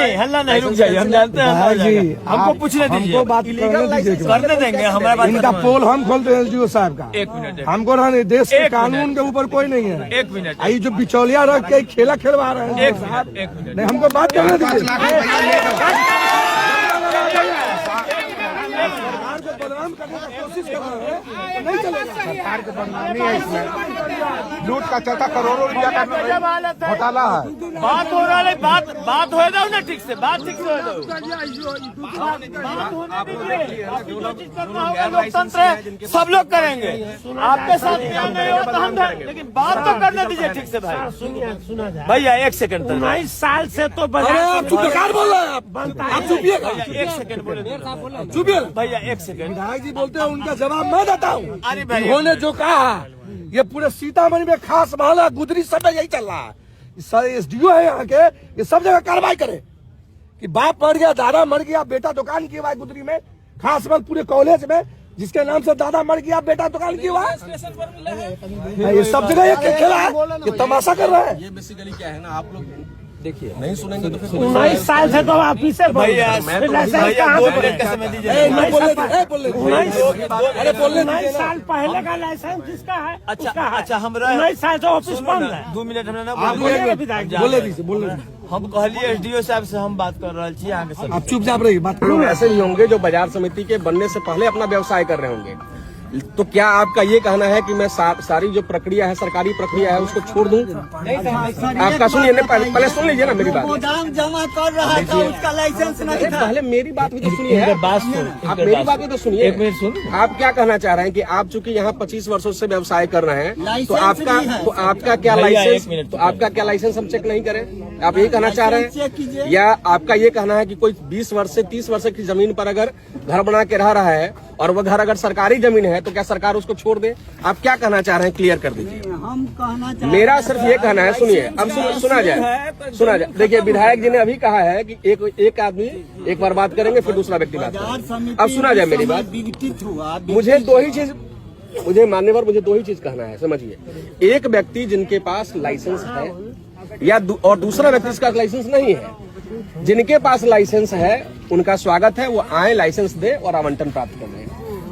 नहीं, हल्ला नहीं, रुक जाइए, हम जानते हैं हमको पूछने दीजिए, हमको बात करने देंगे, हमारा बात इनका पोल हम खोलते हैं एसडीओ साहब का। 1 मिनट, हमको रहने देश के कानून के ऊपर कोई नहीं है। 1 मिनट, ये जो बिचौलिया रख के खेला खेलवा रहे हैं 1 मिनट, नहीं, हमको बात करने दीजिए। बदनाम करने की कोशिश कर रहे हैं, नहीं चलेगा। सरकार की बदनामी है इसमें, लूट का चौथा करोड़ों रुपया का घोटाला है। बात हो रहा है, बात हो जाओ ना, ठीक से बात, ठीक से हो जाओ, बात होने दीजिए। आपकी जो चीज करना होगा लोकतंत्र है, सब लोग करेंगे, आपके साथ क्या नहीं हो तो हम, लेकिन बात तो करने दीजिए ठीक से भाई। सुना जाए भैया 1 सेकंड, 19 साल से तो आप चुप बेकार बोल रहे हैं, आप चुपिएगा, 1 सेकंड बोले, चुपिए भैया 1 सेकंड। विधायक जी बोलते हैं, उनका जवाब मैं देता हूँ। अरे भाई, उन्होंने जो कहा, ये पूरे सीतामढ़ी में खास मामला गुदरी सब में यही चल रहा है। एसडीओ है यहाँ के, ये सब जगह कार्रवाई करे कि बाप मर गया, दादा मर गया, बेटा दुकान की हुआ है गुदरी में, खास बात पूरे कॉलेज में जिसके नाम से दादा मर गया, बेटा दुकान की हुआ है। ये सब जगह ये खेला है, ये तमाशा कर रहा है। ये बेसिकली क्या है ना, आप लोग देखिए नहीं सुनेंगे तो फिर 19 साल से तो ऑफिस से भैया 2 मिनट का समय दीजिए। 19 साल पहले का लाइसेंस जिसका है, अच्छा, हमरा 19 साल से ऑफिस बंद है। 2 मिनट हमने ना बोले दीजिए। हम कहलिए एसडीओ साहब से हम बात कर रहे छी, आगे सब आप चुपचाप रहिए, बात लोग ऐसे ही होंगे जो बाजार समिति के बनने से पहले अपना व्यवसाय कर रहे होंगे। तो क्या आपका ये कहना है कि मैं सारी जो प्रक्रिया है, सरकारी प्रक्रिया है, उसको छोड़ दूं? आपका सुनिए, पहले सुन लीजिए ना मेरी बात। गोदाम जमा कर रहा था, उसका लाइसेंस नहीं था। पहले मेरी बात भी तो सुनिए, आप मेरी बात भी तो सुनिए। 1 मिनट सुन। आप क्या कहना चाह रहे हैं कि आप चूंकि यहाँ 25 वर्षों से व्यवसाय कर रहे हैं, तो आपका क्या लाइसेंस, तो आपका क्या लाइसेंस हम चेक नहीं करें? आप ये कहना चाह रहे हैं? या आपका ये कहना है कि कोई 20 वर्ष से 30 वर्ष की जमीन पर अगर घर बना के रह रहा है और वह घर अगर सरकारी जमीन है तो क्या सरकार उसको छोड़ दे? आप क्या कहना चाह रहे हैं, क्लियर कर दीजिए। हम कहना चाह मेरा सिर्फ ये कहना है, सुनिए, अब सुना जाए। देखिए, विधायक जी ने अभी कहा है कि एक आदमी एक बार बात करेंगे, फिर दूसरा व्यक्ति बात करेंगे। अब सुना जाए मेरी बात। मुझे दो ही चीज कहना है, समझिए। एक व्यक्ति जिनके पास लाइसेंस है या और दूसरा व्यक्ति जिसका लाइसेंस नहीं है, जिनके पास लाइसेंस है उनका स्वागत है, वो आए, लाइसेंस दे और आवंटन प्राप्त कर लें,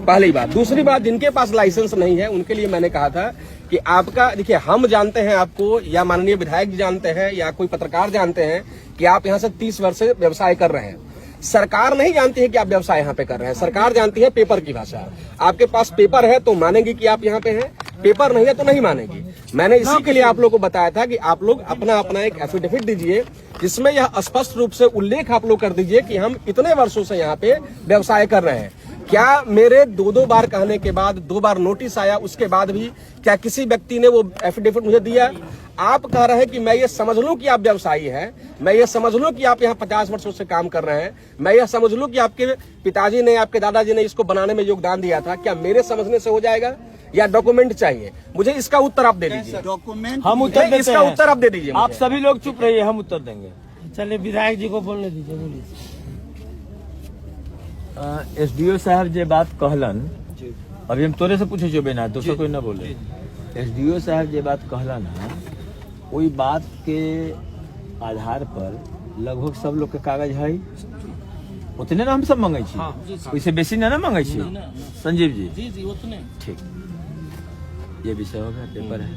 पहली बात। दूसरी बात, जिनके पास लाइसेंस नहीं है उनके लिए मैंने कहा था कि आपका, देखिए, हम जानते हैं आपको, या माननीय विधायक जी जानते हैं, या कोई पत्रकार जानते हैं कि आप यहाँ से 30 वर्ष से व्यवसाय कर रहे हैं। सरकार नहीं जानती है कि आप व्यवसाय यहाँ पे कर रहे हैं, सरकार जानती है पेपर की भाषा। आपके पास पेपर है तो मानेगी कि आप यहाँ पे हैं, पेपर नहीं है तो नहीं मानेगी। मैंने इसी के लिए आप लोगों को बताया था कि आप लोग अपना एक एफिडेविट दीजिए, जिसमें यह स्पष्ट रूप से उल्लेख आप लोग कर दीजिए कि हम इतने वर्षों से यहाँ पे व्यवसाय कर रहे हैं। क्या मेरे 2 बार कहने के बाद, 2 बार नोटिस आया, उसके बाद भी क्या किसी व्यक्ति ने वो एफिडेविट मुझे दिया? आप कह रहे हैं कि मैं ये समझ लूं कि आप व्यवसायी हैं, मैं ये समझ लूं कि आप यहाँ 50 वर्षों से काम कर रहे हैं, मैं ये समझ लूं कि आपके पिताजी ने, आपके दादाजी ने इसको बनाने में योगदान दिया था। क्या मेरे समझने से हो जाएगा या डॉक्यूमेंट चाहिए? मुझे इसका उत्तर आप दे दीजिए। डॉक्यूमेंट हम उत्तर देते हैं, इसका उत्तर आप दे दीजिए। आप सभी लोग चुप रहिए, हम उत्तर देंगे। चलिए विधायक जी को बोलने दीजिए, बोलिए। एसडीओ साहब जे बात कहलन, अभी हम तोरे से पूछे जो ना, दूसरा कोई ना बोले। एसडीओ साहब जे बात कहलन, वही बात के आधार पर लगभग सब लोग के कागज है, उतने ना हम सब मंगे छी, वैसे बेसी ना मंगे छी। संजीव जी, उतने ठीक, ये विषय हो गया, पेपर है।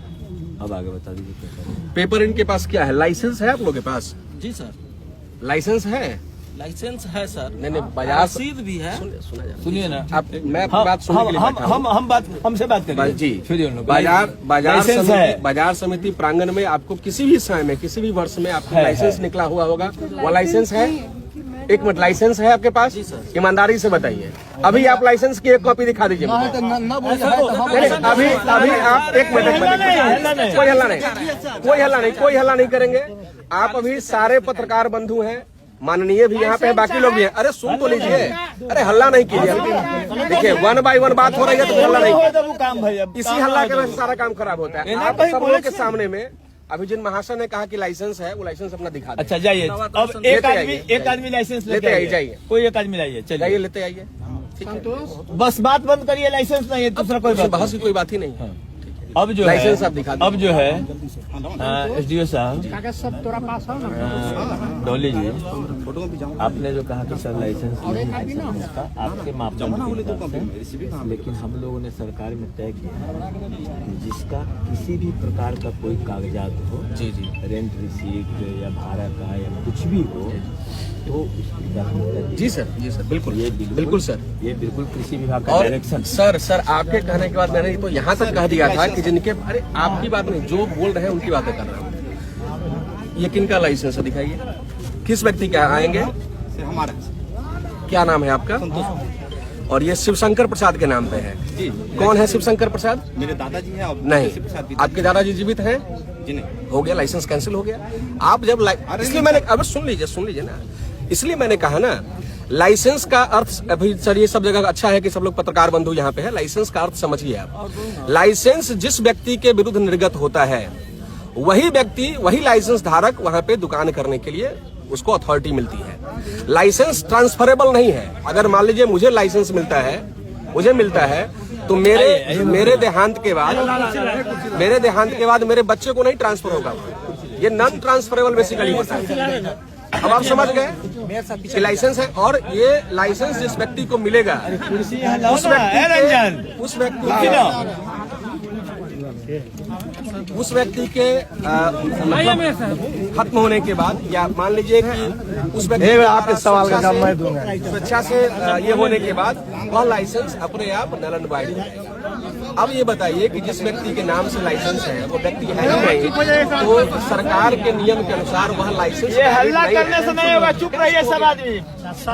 अब आगे बता दीजिए। पेपर इनके पास क्या है? लाइसेंस है आप लोगों के पास? जी सर, लाइसेंस है? लाइसेंस है सर। नहीं, बाजार रसीद भी है। सुनिए ना आप, मैं आपकी बात सुनने के लिए बैठा हूं। हमसे बात करिए जी। फिर बाजार समिति प्रांगण में आपको किसी भी समय में, किसी भी वर्ष में आपको लाइसेंस निकला हुआ होगा, वो लाइसेंस है? एक मिनट, लाइसेंस है आपके पास? ईमानदारी से बताइए। अभी आप लाइसेंस की एक कॉपी दिखा दीजिए मुझे। अभी आप एक मिनट, कोई हल्ला नहीं करेंगे। आप अभी सारे पत्रकार बंधु हैं, माननीय भी यहाँ पे, बाकी लोग भी हैं। अरे सुन तो लीजिए, अरे हल्ला नहीं कीजिए। देखिए, 1 बाय 1 बात हो रही है तो हल्ला नहीं, इसी हल्ला के वजह से सारा काम खराब होता है। आप सब लोगों के सामने में अभी जिन महाशय ने कहा कि लाइसेंस है, वो लाइसेंस अपना दिखा दे। अच्छा जाइए, अब एक आदमी लाइसेंस लेते आइए, जाइए, कोई एक आदमी लाइए, चलिए लेते आइए। बस बात बंद करिए, लाइसेंस नहीं है, दूसरा कोई बहस की कोई बात ही नहीं है। अब जो लाइसेंस है आप दिखा दीजिए। अब जो है एसडीओ साहब कागज सब तोरा पास हो ना। डोली जी, आपने जो कहा कि सर लाइसेंस नहीं है इसका आपके मापदंड के हिसाब से, लेकिन हम लोगों ने सरकार में तय किया कि जिसका किसी भी प्रकार का कोई कागजात हो, जी जी रेंट रिसीट या भाड़ा का या कुछ भी हो, तो उसकी प्राथमिकता दी। जी सर बिल्कुल, ये बिल्कुल सर। ये बिल्कुल कृषि विभाग का और डायरेक्शन। सर आपके कहने के बाद मैंने तो यहाँ तक कह दिया था कि जिनके, अरे आपकी बात नहीं, जो बोल रहे हैं उनकी बातें कर रहा हूँ। ये किनका लाइसेंस है दिखाइए, किस व्यक्ति का आएंगे? हमारा क्या नाम है आपका? और ये शिवशंकर प्रसाद के नाम पे है। जी। कौन है शिवशंकर प्रसाद? मेरे दादाजी हैं और नहीं, आपके दादाजी जीवित हैं? जी नहीं। हो गया, लाइसेंस कैंसिल हो गया। आप जब इसलिए मैंने, अब सुन लीजिए ना, इसलिए मैंने कहा ना, लाइसेंस का अर्थ, अभी सर ये सब जगह अच्छा है कि सब लोग पत्रकार बंधु यहाँ पे है, लाइसेंस का अर्थ समझिए आप। लाइसेंस जिस व्यक्ति के विरुद्ध निर्गत होता है, वही व्यक्ति, वही लाइसेंस धारक वहां पे दुकान करने के लिए उसको अथॉरिटी मिलती है। लाइसेंस ट्रांसफरेबल नहीं है। अगर मान लीजिए मुझे लाइसेंस मिलता है तो मेरे देहांत के बाद मेरे बच्चे को नहीं ट्रांसफर होगा। ये नॉन ट्रांसफरेबल बेसिकली होता है। अब आप समझ गए कि लाइसेंस है, और ये लाइसेंस जिस व्यक्ति को मिलेगा उस व्यक्ति के मतलब खत्म होने के बाद, या मान लीजिए कि उस व्यक्ति आपके सवाल का जवाब मैं दूंगा। स्वेच्छा से ये होने के बाद वह लाइसेंस अपने आप नल एंड वाइड हो जाएगा। अब ये बताइए कि जिस व्यक्ति के नाम से लाइसेंस है वो व्यक्ति है ही नहीं, तो सरकार के नियम के अनुसार वह लाइसेंस हल्ला करने से नहीं होगा, चुप रहिए सब आदमी,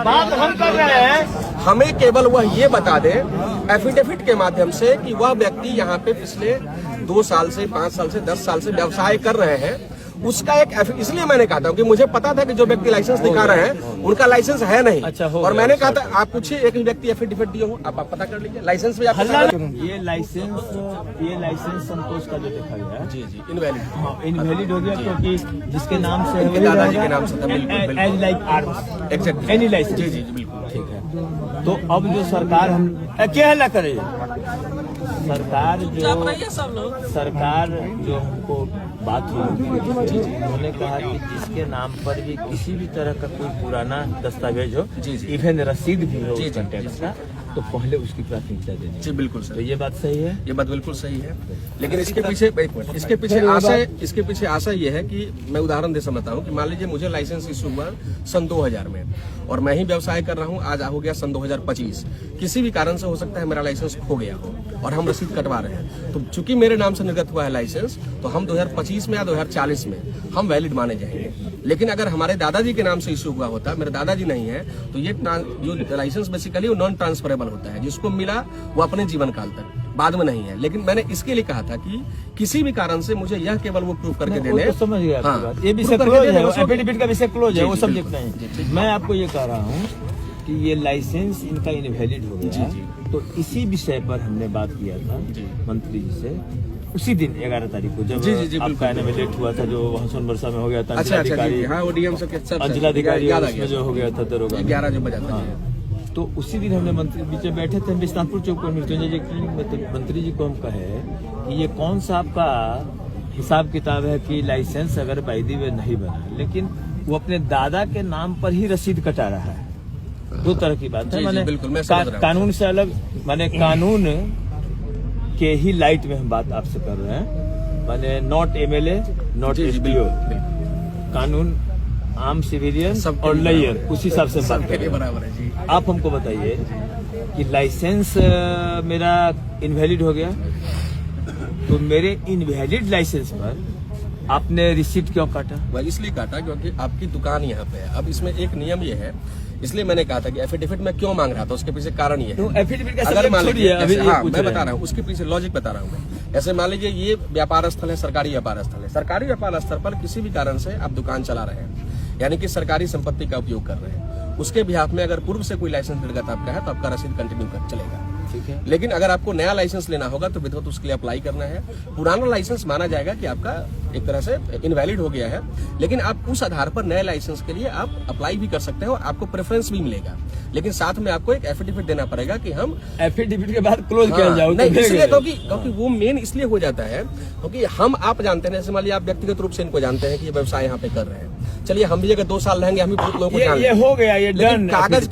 बात हम कर रहे हैं। हमें केवल वह ये बता दे एफिडेविट के माध्यम से कि वह व्यक्ति यहाँ पे पिछले 2 साल से 5 साल से 10 साल से व्यवसाय कर रहे हैं, उसका एक, इसलिए मैंने कहा था कि मुझे पता था कि जो व्यक्ति लाइसेंस दिखा रहे हैं उनका लाइसेंस है नहीं। अच्छा, और मैंने कहा था आप पूछिए, एक व्यक्ति एफिडेविट दिए हो, आप पता कर लीजिए लाइसेंस पे। ये लाइसेंस संतोष का जो देखा गया, जी इनवैलिड इनवैलिड हो गया क्योंकि जिसके नाम से इनके दादाजी के नाम से था। बिल्कुल as like arms exact any licence. जी बिल्कुल ठीक है। तो अब जो सरकार हम क्या हल्ला करे, सरकार जो हमको बात हुई, उन्होंने कहा कि जिसके नाम पर भी किसी भी तरह का कोई पुराना दस्तावेज हो, इवन रसीद भी हो उसका टैक्स का, तो पहले उसकी प्राथमिकता देनी। जी बिल्कुल सर, तो ये बात सही है, ये बात बिल्कुल सही है। लेकिन इसके पीछे आशा ये है कि मैं उदाहरण दे समझता हूँ कि मान लीजिए मुझे लाइसेंस इशू हुआ सन 2000 में, और मैं ही व्यवसाय कर रहा हूँ, आज हो गया सन 2025। किसी भी कारण से हो सकता है मेरा लाइसेंस खो गया हो और हम रसीद कटवा रहे हैं, तो चूंकि मेरे नाम से निर्गत हुआ है लाइसेंस, तो हम 2025 में या 2040 में हम वैलिड माने जाएंगे। लेकिन अगर हमारे दादाजी के नाम से इशू हुआ होता, मेरे दादाजी नहीं है, तो ये जो लाइसेंस बेसिकली वो नॉन ट्रांसफरेबल होता है। जिसको मिला वो अपने जीवन काल तक, बाद में नहीं है। लेकिन मैंने इसके लिए कहा था कि किसी भी कारण से मुझे यह केवल वो प्रूव करके देने। तो समझ गया आपकी बात। ये विषय क्लोज है, एफिडेविट का विषय क्लोज है, वो सब देखना है। मैं आपको ये कह रहा हूँ कि ये लाइसेंस इनका इनवैलिड हो गया, तो इसी विषय पर हमने बात किया था मंत्री जी से उसी दिन 11 तारीख को, जब आपका लेट हुआ था, जो वहाँ सोनबरसा में हो गया था। अच्छा, अंचलाधिकारी उसमें जो हो गया था दरोगा 11 जो बजा था, तो उसी दिन हमने मंत्री बीच में बैठे थे, हम बिस्तानपुर चौक पर मृत्युंजय जी की, मंत्री जी को हम कहे कि ये कौन सा आपका हिसाब किताब है कि लाइसेंस अगर वायदी में नहीं बना, लेकिन वो अपने दादा के नाम पर ही रसीद कटा रहा है। 2 तरह की बात है, माने कानून से अलग, माने कानून के ही लाइट में हम बात आपसे कर रहे हैं, माने नॉट एमएलए नॉट एसडीओ, कानून आम सिविलियन और लेयर, उस हिसाब से बात कर रहे हैं। आप हमको बताइए कि लाइसेंस मेरा इनवैलिड हो गया, तो मेरे इनवैलिड लाइसेंस पर आपने रिसीट क्यों काटा? वह इसलिए काटा क्योंकि आपकी दुकान यहाँ पे है। अब इसमें एक नियम ये है, इसलिए मैंने कहा था कि एफिडेविट में क्यों मांग रहा था, उसके पीछे कारण ये है। तो एफिडेविट का अगर मान लीजिए, मैं बता रहा रहा हूँ, उसके पीछे लॉजिक बता रहा हूँ मैं। ऐसे मान लीजिए ये व्यापार स्थल है, सरकारी व्यापार स्थल है। सरकारी व्यापार स्थल पर किसी भी कारण से आप दुकान चला रहे हैं, यानी कि सरकारी संपत्ति का उपयोग कर रहे हैं, उसके बिहाफ में अगर पूर्व से कोई लाइसेंस निर्गत आपका है तो आपका रसीद कंटिन्यू कर चलेगा। ठीक है। लेकिन अगर आपको नया लाइसेंस लेना होगा तो विधिवत उसके लिए अप्लाई करना है। पुराना लाइसेंस माना जाएगा कि आपका एक तरह से इनवैलिड हो गया है, लेकिन आप उस आधार पर नए लाइसेंस के लिए आप अप्लाई भी कर सकते हैं और आपको प्रेफरेंस भी मिलेगा, लेकिन साथ में आपको एक एफिडेविट देना पड़ेगा कि हम एफिडेविट के बाद क्लोज किया हाँ, जाओ। नहीं इसलिए क्योंकि वो मेन इसलिए हो जाता है क्योंकि हम आप जानते हैं, जैसे मान लीजिए आप व्यक्तिगत रूप से इनको जानते हैं कि ये व्यवसाय यहाँ पे कर रहे हैं, चलिए हम भी अगर 2 साल रहेंगे हम भी बहुत लोगों को जान ये लेंगे। हो गया, ये लेकिन डन। कागज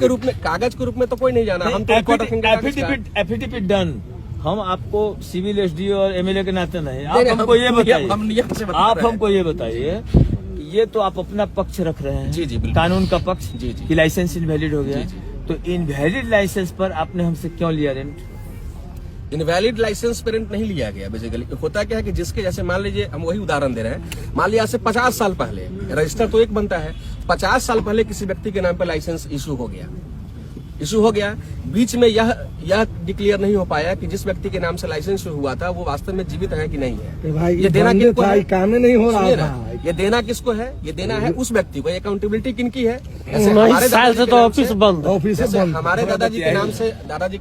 के रूप में तो कोई नहीं जाना, हम तो एफिडेविट डन। हम आपको सिविल एसडीओ और एमएलए के नाते नहीं, आप नहीं, हमको ये बताइए, हम नियम से बता आप रहे हैं। हमको ये बताइए कि ये तो आप अपना पक्ष रख रहे हैं, जी, जी, बिल्कुल। कानून का पक्ष जी, जी। कि लाइसेंस इनवैलिड हो गया, जी, जी। तो इनवैलिड लाइसेंस पर आपने हमसे क्यों लिया रेंट? इनवैलिड लाइसेंस पे रेंट नहीं लिया गया। बेसिकली होता क्या है कि जिसके, जैसे मान लीजिए हम वही उदाहरण दे रहे हैं, मान लीजिए आज से 50 साल पहले रजिस्टर तो एक बनता है, 50 साल पहले किसी व्यक्ति के नाम पे लाइसेंस इशू हो गया, बीच में यह डिक्लेयर नहीं हो पाया कि जिस व्यक्ति के नाम से लाइसेंस हुआ था वो वास्तव में जीवित है कि नहीं है। भाई ये देना किसको है? काम नहीं हो रहा सुनिए ना, था। ये देना किसको है? ये देना है उस व्यक्ति को। अकाउंटेबिलिटी किनकी है? ऐसे 19 साल से तो ऑफिस बंद। ऑफिस जैसे बंद। हमारे दादाजी के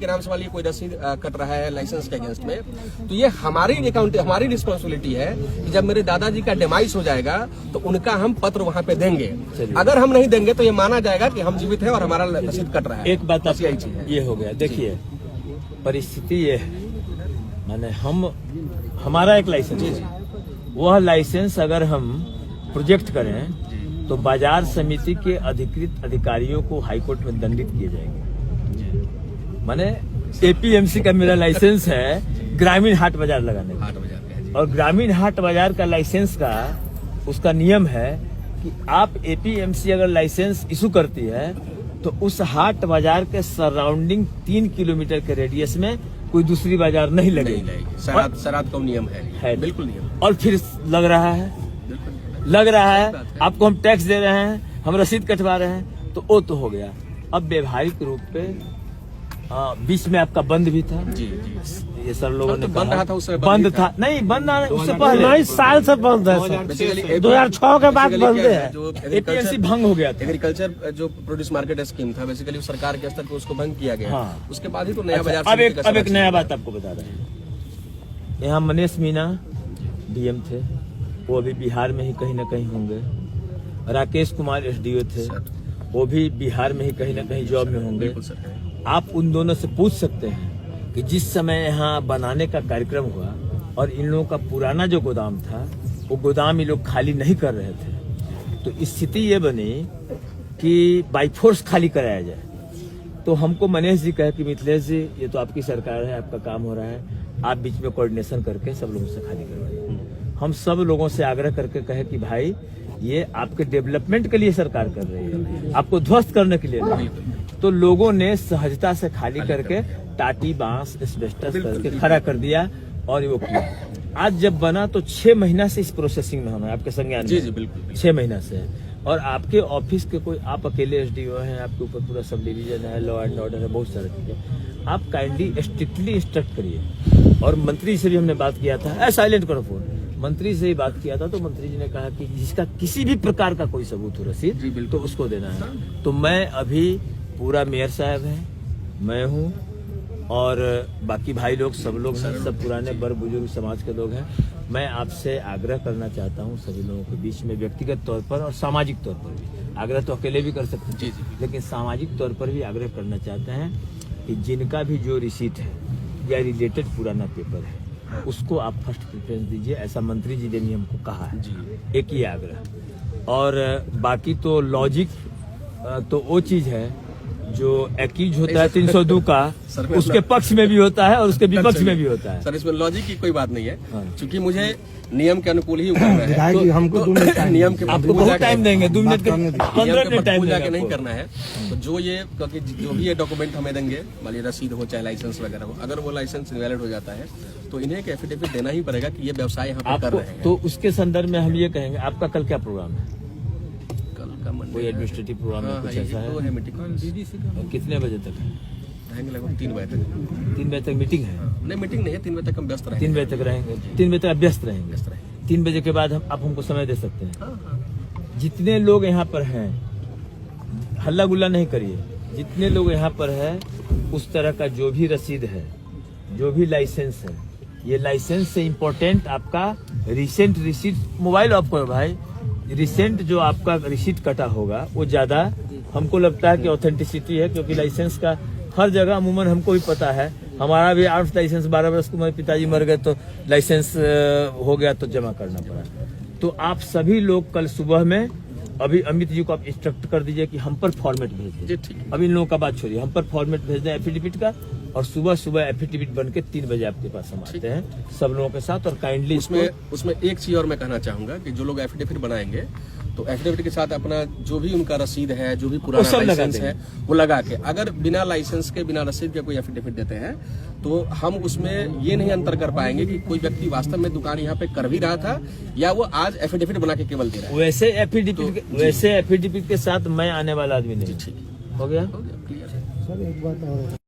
नाम से वाली कोई रसीद कट रहा है लाइसेंस के अगेंस्ट में, तो ये हमारी रिस्पॉन्सिबिलिटी है कि जब मेरे दादाजी का डिमाइस हो जाएगा तो उनका हम पत्र वहाँ पे देंगे। अगर हम नहीं देंगे तो ये माना जाएगा कि हम जीवित हैं और हमारा रसीद कट रहा है। एक बात बस यही चीज है। ये हो गया। देखिए परिस्थिति ये है, माने हमारा एक लाइसेंस है, वह लाइसेंस अगर हम प्रोजेक्ट करें तो बाजार समिति के अधिकृत अधिकारियों को हाईकोर्ट में दंडित किए जाएंगे। माने एपीएमसी का मेरा लाइसेंस है ग्रामीण हाट बाजार लगाने का, 8 बजे और ग्रामीण हाट बाजार का लाइसेंस का उसका नियम है कि आप एपीएमसी अगर लाइसेंस इशू करती है तो उस हाट बाजार के सराउंडिंग 3 किलोमीटर के रेडियस में कोई दूसरी बाजार नहीं लगेगी। सराद का नियम है बिल्कुल नियम। और फिर लग रहा है आपको हम टैक्स दे रहे हैं, हम रसीद कटवा रहे हैं, तो वो तो हो गया। अब व्यवहारिक रूप पे बीच में आपका बंद भी था। जी जी ये सर लोगों ने तो बंद रहा था, उस समय बंद था नहीं, बंद उससे पहले 19 साल से बंद है सर। 2006 के बाद बंद है। जो एपीएमसी भंग हो गया था। एग्रीकल्चर जो प्रोड्यूस मार्केट स्कीम था, बेसिकली सरकार के स्तर पर उसको भंग किया गया। हाँ। उसके बाद ही तो नया बाजार अब समिति का एक समय नया बात आपको बता रहे हैं। यहाँ मनीष मीना डीएम थे, वो अभी बिहार में ही कहीं ना कहीं होंगे। राकेश कुमार एसडीओ थे, वो भी बिहार में ही कहीं ना कहीं जॉब में होंगे। बिल्कुल सर। आप उन दोनों से पूछ सकते हैं कि जिस समय यहाँ बनाने का कार्यक्रम हुआ और इन लोगों का पुराना जो गोदाम था वो गोदाम ये लोग खाली नहीं कर रहे थे, तो स्थिति ये बनी कि बाई फोर्स खाली कराया जाए। तो हमको मनीष जी कहे कि मिथिलेश जी ये तो आपकी सरकार है, आपका काम हो रहा है, आप बीच में कोऑर्डिनेशन करके सब लोगों से खाली करवाइए। हम सब लोगों से आग्रह करके कहे कि भाई ये आपके डेवलपमेंट के लिए सरकार कर रही है, आपको ध्वस्त करने के लिए नहीं। तो लोगों ने सहजता से खाली करके टाटी बांस एस्बेस्टस करके खड़ा कर दिया और वो किया। आज जब बना तो 6 महीना से इस प्रोसेसिंग में हम है, आपके संज्ञान में। जी जी बिल्कुल 6 महीना से। और आपके ऑफिस के कोई, आप अकेले एसडीओ हैं, आपके ऊपर पूरा सब डिवीजन है, लॉ एंड ऑर्डर है, बहुत सारी चीजें। आप काइंडली स्ट्रिक्टली इंस्ट्रक्ट करिए। और मंत्री से भी हमने बात किया था, साइलेंट करो फोन, मंत्री से ही बात किया था, तो मंत्री जी ने कहा कि जिसका किसी भी प्रकार का कोई सबूत हो रसीद तो उसको देना है। तो मैं अभी पूरा मेयर साहब है, मैं हूँ और बाकी भाई लोग सब लोग हैं, सब पुराने बड़ बुजुर्ग समाज के लोग हैं। मैं आपसे आग्रह करना चाहता हूँ सभी लोगों के बीच में, व्यक्तिगत तौर पर और सामाजिक तौर पर भी। आग्रह तो अकेले भी कर सकते हैं, लेकिन सामाजिक तौर पर भी आग्रह करना चाहते हैं कि जिनका भी जो रिसीट है या रिलेटेड पुराना पेपर है उसको आप फर्स्ट प्रेफरेंस दीजिए, ऐसा मंत्री जी ने भी हमको कहा है। एक ही आग्रह। और बाकी तो लॉजिक तो वो चीज है जो एक्यूज होता है 302 का, उसके पक्ष में भी होता है और उसके विपक्ष में भी होता है। सर इसमें लॉजिक की कोई बात नहीं है, हाँ। क्योंकि मुझे नियम के अनुकूल ही उतरना है। तो हमको 2 मिनट नियम के आपको बहुत टाइम देंगे, 2 मिनट के 15 मिनट टाइम जाके देंगे नहीं आपको। करना है। तो जो ये, क्योंकि जो भी ये डॉक्यूमेंट हमें देंगे, मान लीजिए रसीद हो चाहे लाइसेंस वगैरह हो, अगर वो लाइसेंस इनवैलिड हो जाता है तो इन्हें एक एफिडेविट देना ही पड़ेगा कि ये व्यवसाय यहाँ पर कर आपको रहे हैं। तो उसके संदर्भ में हम ये कहेंगे, आपका कल क्या प्रोग्राम है? कल का मंडे कोई एडमिनिस्ट्रेटिव प्रोग्राम है, कुछ ऐसा तो है? है मीटिंग, और कितने बजे तक है? रहेंगे लगभग 3 बजे तक। 3 बजे तक मीटिंग है? नहीं मीटिंग नहीं है, 3 बजे तक हम व्यस्त रहेंगे। 3 बजे तक रहेंगे, 3 बजे तक आप व्यस्त रहेंगे। 3 बजे के बाद आप हमको समय दे सकते हैं। जितने लोग यहाँ पर हैं, हल्ला गुल्ला नहीं करिए, जितने लोग यहाँ पर है उस तरह का जो भी रसीद है, जो भी लाइसेंस है, ये लाइसेंस से इम्पोर्टेंट आपका रिसेंट रिसीट, मोबाइल ऑफ करो भाई, रिसेंट जो आपका रिसीट कटा होगा वो ज्यादा हमको लगता है कि ऑथेंटिसिटी है, क्योंकि लाइसेंस का हर जगह अमूमन हमको भी पता है। हमारा भी आर्म्स लाइसेंस 12 वर्ष को मेरे पिताजी मर गए तो लाइसेंस हो गया तो जमा करना पड़ा। तो आप सभी लोग कल सुबह में, अभी अमित जी को आप इंस्ट्रक्ट कर दीजिए कि हम पर फॉर्मेट भेज जी, दीजिए। ठीक। अभी इन लोगों का बात छोड़िए, हम पर फॉर्मेट भेज दें एफिडेविट का, और सुबह सुबह एफिडेविट बन के 3 बजे आपके पास हम आते हैं सब लोगों के साथ। और काइंडली उसमें एक चीज और मैं कहना चाहूंगा कि जो लोग एफिडेविट बनाएंगे तो एफिडेविट के साथ अपना जो भी उनका रसीद है, जो भी पुराना सब लगा लाइसेंस है वो लगा के, अगर बिना लाइसेंस के बिना रसीद के कोई एफिडेविट देते हैं तो हम उसमें ये नहीं अंतर कर पाएंगे कि कोई व्यक्ति वास्तव में दुकान यहाँ पे कर भी रहा था या वो आज एफिडेविट बना के केवल दे रहा है। वैसे एफिडेविट के साथ मैं आने वाला आदमी नहीं। ठीक हो गया। क्लियर है।